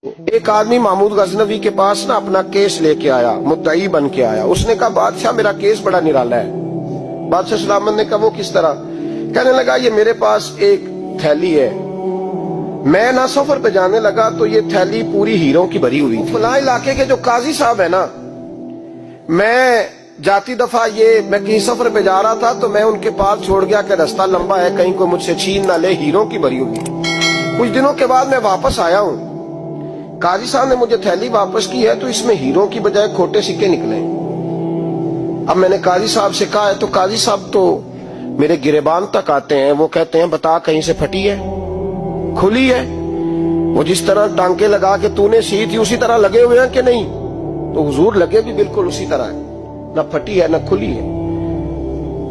ایک آدمی محمود غزنوی کے پاس نا اپنا کیس لے کے آیا، مدعی بن کے آیا۔ اس نے کہا بادشاہ میرا کیس بڑا نرالا ہے۔ بادشاہ سلامت نے کہا وہ کس طرح؟ کہنے لگا یہ میرے پاس ایک تھیلی ہے، میں نہ سفر پہ جانے لگا تو یہ تھیلی پوری ہیروں کی بھری ہوئی تھی۔ فلاں علاقے کے جو قاضی صاحب ہے نا، میں جاتی دفعہ میں کہیں سفر پہ جا رہا تھا تو میں ان کے پاس چھوڑ گیا کہ رستہ لمبا ہے، کہیں کوئی مجھ سے چھین نہ لے، ہیروں کی بھری ہوئی۔ کچھ دنوں کے بعد میں واپس آیا ہوں، قاضی صاحب نے مجھے تھیلی واپس کی ہے تو اس میں ہیروں کی بجائے کھوٹے سکے نکلے۔ اب میں نے قاضی صاحب سے کہا ہے تو قاضی صاحب تو میرے گریبان تک آتے ہیں، وہ کہتے ہیں بتا کہیں سے پھٹی ہے، کھلی ہے؟ وہ جس طرح ٹانکے لگا کے تو نے سی تھی اسی طرح لگے ہوئے ہیں کہ نہیں؟ تو حضور لگے بھی بالکل اسی طرح ہے، نہ پھٹی ہے نہ کھلی ہے۔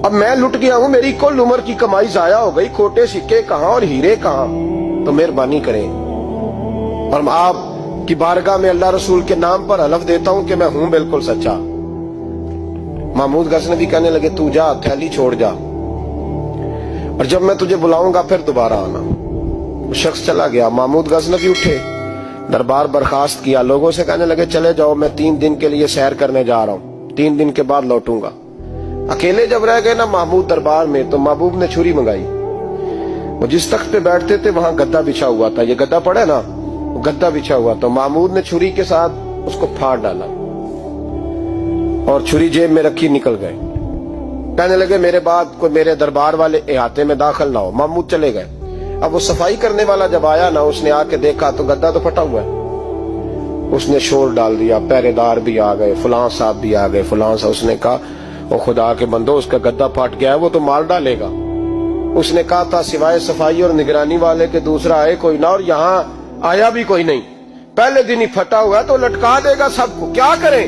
اب میں لٹ گیا ہوں، میری کل عمر کی کمائی ضائع ہو گئی، کھوٹے سکے کہاں اور ہیرے کہاں؟ تو مہربانی کریں اور آپ کی بارگاہ میں اللہ رسول کے نام پر حلف دیتا ہوں کہ میں ہوں بالکل سچا۔ محمود غزنوی کہنے لگے تو جا، تھیلی چھوڑ جا، اور جب میں تجھے بلاؤں گا پھر دوبارہ آنا۔ وہ شخص چلا گیا۔ محمود غزنوی اٹھے، دربار برخاست کیا، لوگوں سے کہنے لگے چلے جاؤ، میں 3 دن کے لیے سیر کرنے جا رہا ہوں، 3 دن کے بعد لوٹوں گا۔ اکیلے جب رہ گئے نا محمود دربار میں تو محبوب نے چھری منگائی۔ وہ جس تخت پہ بیٹھتے تھے وہاں گدا بچھا ہوا تھا، یہ گدا پڑے نا، وہ گدا بچھا ہوا تو محمود نے چھری کے ساتھ اس کو پھاڑ ڈالا اور چھری جیب میں رکھی نکل گئے۔ کہنے لگے میرے بعد کوئی میرے دربار والے احاطے میں داخل نہ ہو۔ محمود چلے گئے۔ اب وہ صفائی کرنے والا جب آیا نا، اس نے آ کے دیکھا تو گدا تو پھٹا ہوا ہے۔ اس نے شور ڈال دیا، پہرے دار بھی آ گئے، فلاں صاحب بھی آ گئے، فلاں صاحب۔ اس نے کہا وہ خدا کے بندو، اس کا گدا پھٹ گیا ہے، وہ تو مار ڈالے گا۔ اس نے کہا تھا سوائے صفائی اور نگرانی والے کے دوسرا آئے کوئی نہ، اور یہاں آیا بھی کوئی نہیں، پہلے دن ہی پھٹا ہوا ہے تو لٹکا دے گا سب کو، کیا کریں؟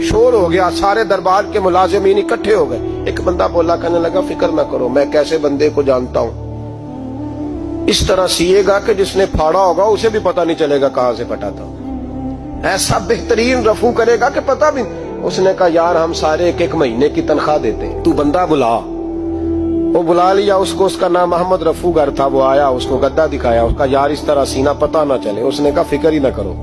شور ہو گیا، سارے دربار کے ملازمین اکٹھے ہو گئے۔ ایک بندہ بولا، کہنے لگا فکر نہ کرو، میں کیسے بندے کو جانتا ہوں، اس طرح سیے گا کہ جس نے پھاڑا ہوگا اسے بھی پتہ نہیں چلے گا کہاں سے پھٹا تھا، ایسا بہترین رفو کرے گا کہ پتہ بھی۔ اس نے کہا یار ہم سارے 1 مہینے کی تنخواہ دیتے ہیں، تو بندہ بلا۔ وہ بلا لیا اس کو، اس کا نام محمد رفو گر تھا۔ وہ آیا، اس کو گدا دکھایا، اس کا یار اس طرح سینہ پتہ نہ چلے۔ اس نے کہا فکر ہی نہ کرو،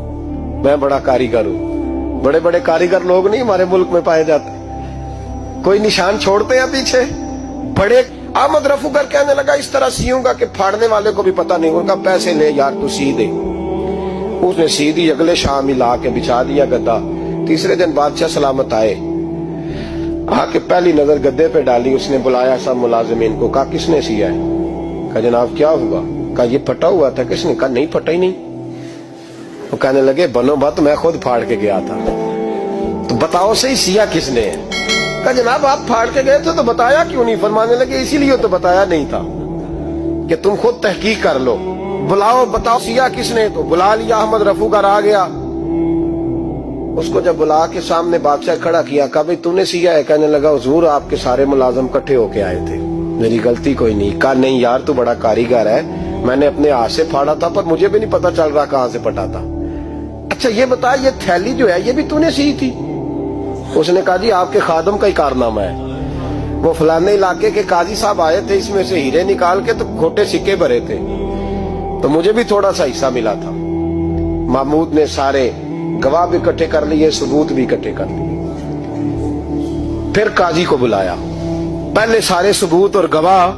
میں بڑا کاریگر ہوں۔ بڑے بڑے کاریگر لوگ نہیں ہمارے ملک میں پائے جاتے، کوئی نشان چھوڑتے ہیں پیچھے بڑے۔ احمد رفو گر کہنے لگا اس طرح سیوں گا کہ پھاڑنے والے کو بھی پتہ نہیں ہوگا، پیسے لے یار تو سی دے۔ اس نے سی دی، اگلے شام ہی لا کے بچھا دیا گدا۔ تیسرے دن بادشاہ سلامت آئے، آ کے پہلی نظر گدے پہ ڈالی۔ اس نے بلایا سب ملازمین کو، کہا کس نے سیا ہے؟ کہا جناب کیا ہوا؟ کہا یہ پھٹا ہوا تھا۔ کس نے؟ کہا نہیں پھٹا ہی نہیں۔ وہ کہنے لگے بنو بات، میں خود پھاڑ کے گیا تھا، تو بتاؤ صحیح سیا کس نے؟ کہا جناب آپ پھاڑ کے گئے تھے تو بتایا کیوں نہیں؟ فرمانے لگے اسی لیے تو بتایا نہیں تھا کہ تم خود تحقیق کر لو، بلاؤ بتاؤ سیا کس نے۔ تو بلا لیا، احمد رفو گر آ گیا۔ اس کو جب بلا کے سامنے بادشاہ کھڑا کیا، کہا بھئی تو نے سیا ہے؟ کہنے لگا حضور آپ کے سارے ملازم کٹھے ہو کے آئے تھے، میری غلطی کوئی نہیں۔ کہا نہیں یار تو بڑا کاریگر ہے، میں نے اپنے ہاتھ سے پھاڑا تھا پر مجھے بھی نہیں پتا چل رہا کہاں سے پھٹا تھا۔ اچھا یہ بتا یہ تھیلی جو ہے یہ بھی تو نے سی تھی؟ اس نے کہا جی آپ کے خادم کا ہی کارنامہ ہے، وہ فلانے علاقے کے قاضی صاحب آئے تھے، اس میں سے ہیرے نکال کے تو کھوٹے سکے بھرے تھے، تو مجھے بھی تھوڑا سا حصہ ملا تھا۔ محمود نے سارے گواہ بھی اکٹھے کر لیے، ثبوت بھی اکٹھے کر لیے۔ پھر قاضی کو بلایا، پہلے سارے ثبوت اور گواہ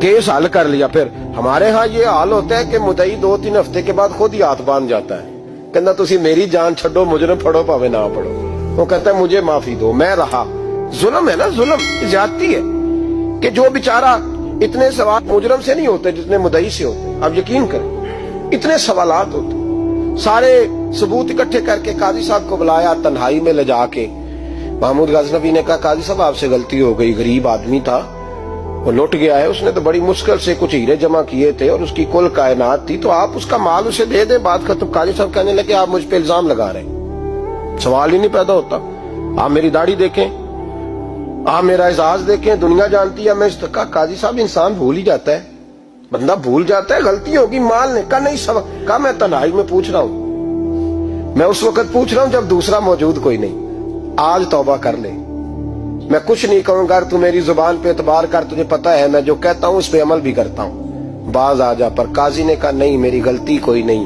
کیس حل کر لیا۔ پھر ہمارے ہاں یہ حال ہوتا ہے کہ مدعی 2-3 ہفتے کے بعد خود ہی ہاتھ باندھ جاتا ہے، کہنا تسی میری جان چھڈو، مجرم پھڑو پاوے نہ پڑھو۔ وہ کہتا ہے مجھے معافی دو، میں رہا۔ ظلم ہے نا، ظلم زیادتی ہے کہ جو بیچارہ اتنے سوال مجرم سے نہیں ہوتے جتنے مدعی سے ہوتے، آپ یقین کریں اتنے سوالات ہوتے۔ سارے ثبوت اکٹھے کر کے قاضی صاحب کو بلایا، تنہائی میں لے جا کے محمود غزنوی نے کہا قاضی صاحب آپ سے غلطی ہو گئی، غریب آدمی تھا، وہ لوٹ گیا ہے، اس نے تو بڑی مشکل سے کچھ ہیرے جمع کیے تھے اور اس کی کل کائنات تھی، تو آپ اس کا مال اسے دے دیں، بات ختم۔ قاضی صاحب کہنے لگے آپ مجھ پہ الزام لگا رہے ہیں، سوال ہی نہیں پیدا ہوتا، آپ میری داڑھی دیکھیں، آپ میرا اعزاز دیکھیں، دنیا جانتی ہے میں اس کا۔ قاضی صاحب انسان بھول ہی جاتا ہے، بندہ بھول جاتا ہے، غلطی ہوگی، مال نے کہا نہیں سب۔ کہا میں تنہائی میں پوچھ رہا ہوں، میں اس وقت پوچھ رہا ہوں جب دوسرا موجود کوئی نہیں، آج توبہ کر لے، میں کچھ نہیں کہوں گا، تو میری زبان پہ اعتبار کر، تجھے پتا ہے میں جو کہتا ہوں اس پہ عمل بھی کرتا ہوں، باز آ جا۔ پر قاضی نے کہا نہیں میری غلطی کوئی نہیں،